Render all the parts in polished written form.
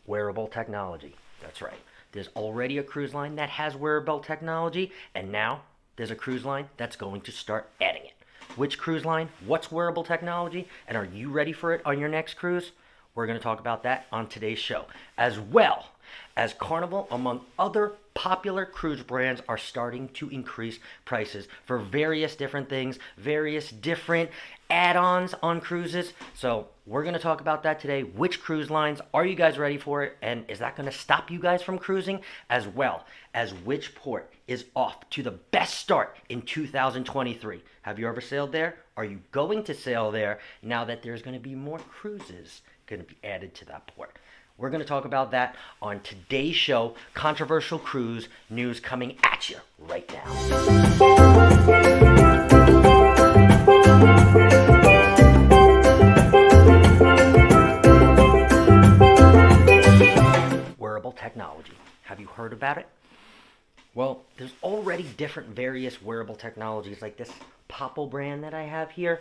Wearable technology. That's right. There's already a cruise line that has wearable technology, and now there's a cruise line that's going to start adding it. Which cruise line? What's wearable technology? And are you ready for it on your next cruise? We're going to talk about that on today's show, as well as Carnival, among other popular cruise brands, are starting to increase prices for various different things, various different add-ons on cruises. So we're going to talk about that today. Which cruise lines? Are you guys ready for it? And is that going to stop you guys from cruising? As well as which port is off to the best start in 2023? Have you ever sailed there? Are you going to sail there now that there's going to be more cruises going to be added to that port? We're going to talk about that on today's show. Controversial cruise news coming at you right now. Wearable technology. Have you heard about it? Well, there's already different various wearable technologies like this Popple brand that I have here.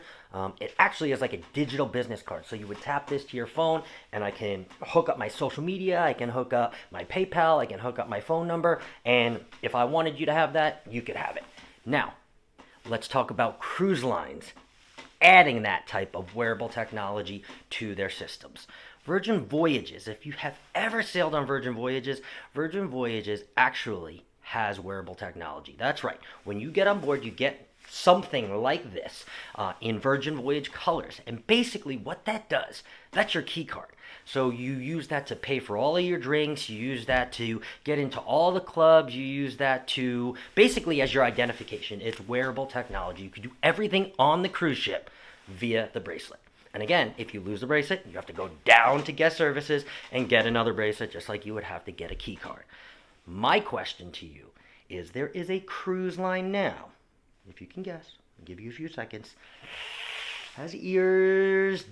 It actually is like a digital business card. So you would tap this to your phone and I can hook up my social media, I can hook up my PayPal, I can hook up my phone number, and if I wanted you to have that, you could have it. Now, let's talk about cruise lines adding that type of wearable technology to their systems. Virgin Voyages, if you have ever sailed on Virgin Voyages actually has wearable technology. That's right. When you get on board, you get something like this in Virgin Voyage colors. And basically what that does, that's your key card. So you use that to pay for all of your drinks. You use that to get into all the clubs. You use that to basically as your identification. It's wearable technology. You can do everything on the cruise ship via the bracelet. And again, if you lose the bracelet, you have to go down to guest services and get another bracelet, just like you would have to get a key card. My question to you is, there is a cruise line now, if you can guess, I'll give you a few seconds, has ears,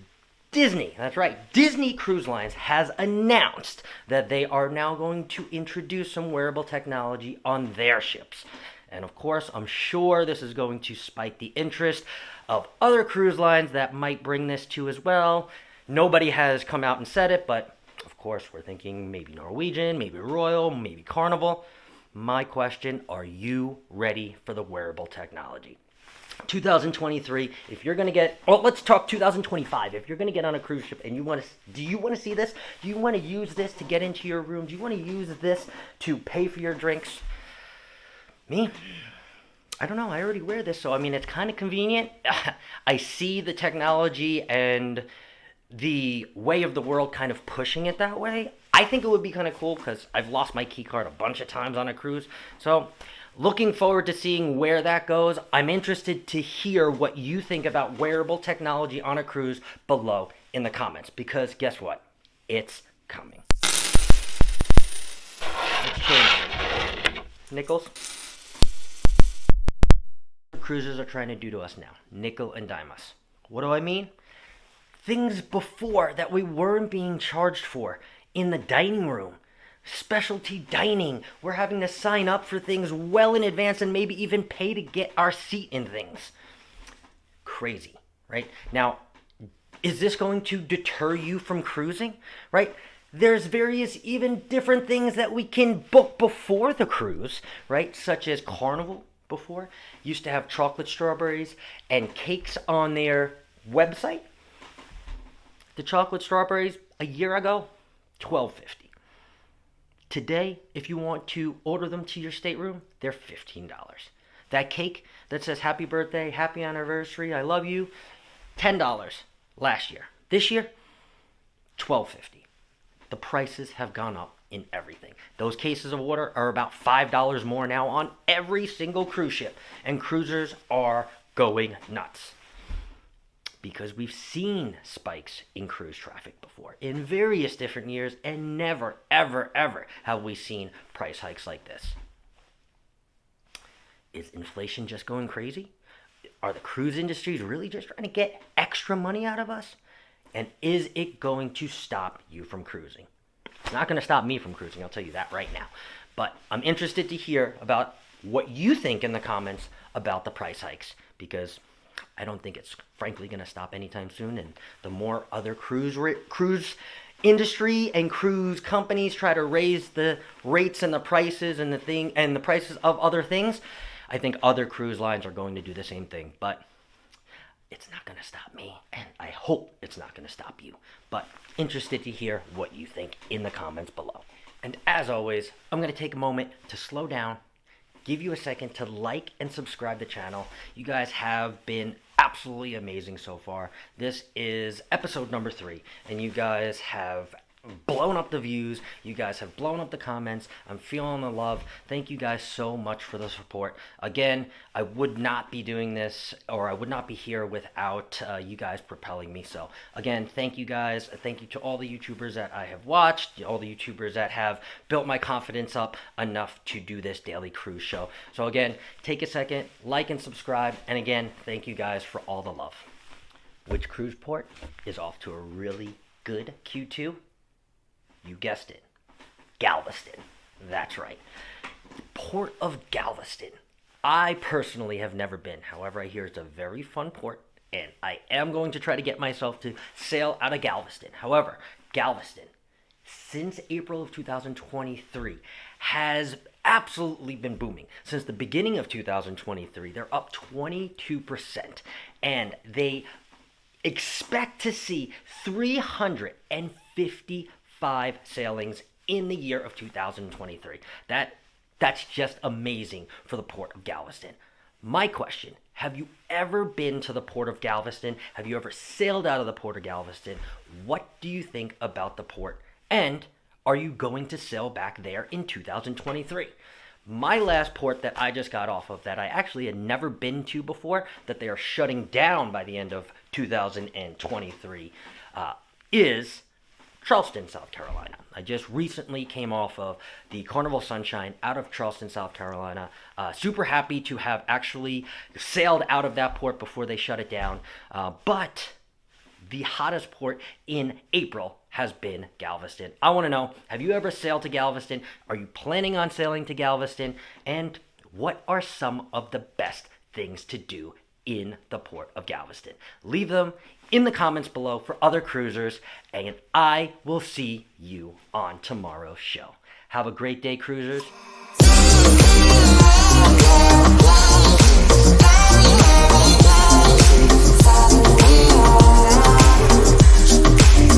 Disney. That's right. Disney Cruise Lines has announced that they are now going to introduce some wearable technology on their ships. And of course, I'm sure this is going to spike the interest of other cruise lines that might bring this to as well. Nobody has come out and said it, but of course, we're thinking maybe Norwegian, maybe Royal, maybe Carnival. My question, are you ready for the wearable technology? 2023, if you're going to get, well, let's talk 2025. If you're going to get on a cruise ship and do you want to see this? Do you want to use this to get into your room? Do you want to use this to pay for your drinks? Me? I don't know. I already wear this, so I mean, it's kind of convenient. I see the technology and the way of the world kind of pushing it that way. I think it would be kind of cool because I've lost my key card a bunch of times on a cruise. So looking forward to seeing where that goes. I'm interested to hear what you think about wearable technology on a cruise below in the comments, because guess what? It's coming. Let's change it. Nickels? Cruisers are trying to do to us now. Nickel and dime us. What do I mean? Things before that we weren't being charged for in the dining room. Specialty dining. We're having to sign up for things well in advance and maybe even pay to get our seat in things. Crazy, right? Now, is this going to deter you from cruising, right? There's various even different things that we can book before the cruise, right? Such as Carnival before used to have chocolate strawberries and cakes on their website. The chocolate strawberries a year ago, $12.50. Today, if you want to order them to your stateroom, they're $15. That cake that says happy birthday, happy anniversary, I love you, $10 last year. This year, $12.50. The prices have gone up in everything. Those cases of water are about $5 more now on every single cruise ship, and cruisers are going nuts. Because we've seen spikes in cruise traffic before in various different years, and never, ever, ever have we seen price hikes like this. Is inflation just going crazy? Are the cruise industries really just trying to get extra money out of us? And is it going to stop you from cruising? It's not going to stop me from cruising, I'll tell you that right now. But I'm interested to hear about what you think in the comments about the price hikes, because I don't think it's frankly going to stop anytime soon. And the more other cruise industry and cruise companies try to raise the rates and the prices and the prices of other things, I think other cruise lines are going to do the same thing. But it's not going to stop me, and I hope it's not going to stop you. But interested to hear what you think in the comments below. And as always, I'm going to take a moment to slow down, give you a second to like and subscribe to the channel. You guys have been absolutely amazing so far. This is episode number 3, and you guys have blown up the views. You guys have blown up the comments. I'm feeling the love. Thank you guys so much for the support. Again, I would not be doing this, or I would not be here without you guys propelling me. So again, thank you guys. Thank you to all the YouTubers that I have watched, all the YouTubers that have built my confidence up enough to do this daily cruise show. So again, take a second, like and subscribe. And again, thank you guys for all the love. Which cruise port is off to a really good Q2? You guessed it, Galveston. That's right. Port of Galveston. I personally have never been. However, I hear it's a very fun port, and I am going to try to get myself to sail out of Galveston. However, Galveston, since April of 2023, has absolutely been booming. Since the beginning of 2023, they're up 22%, and they expect to see 355 sailings in the year of 2023. That's just amazing for the port of Galveston. My question, have you ever been to the port of Galveston? Have you ever sailed out of the port of Galveston? What do you think about the port? And are you going to sail back there in 2023? My last port that I just got off of, that I actually had never been to before, that they are shutting down by the end of 2023, is Charleston, South Carolina. I just recently came off of the Carnival Sunshine out of Charleston, South Carolina. Super happy to have actually sailed out of that port before they shut it down. But the hottest port in April has been Galveston. I want to know, have you ever sailed to Galveston? Are you planning on sailing to Galveston? And what are some of the best things to do in the port of Galveston? Leave them in the comments below for other cruisers, and I will see you on tomorrow's show. Have a great day, cruisers.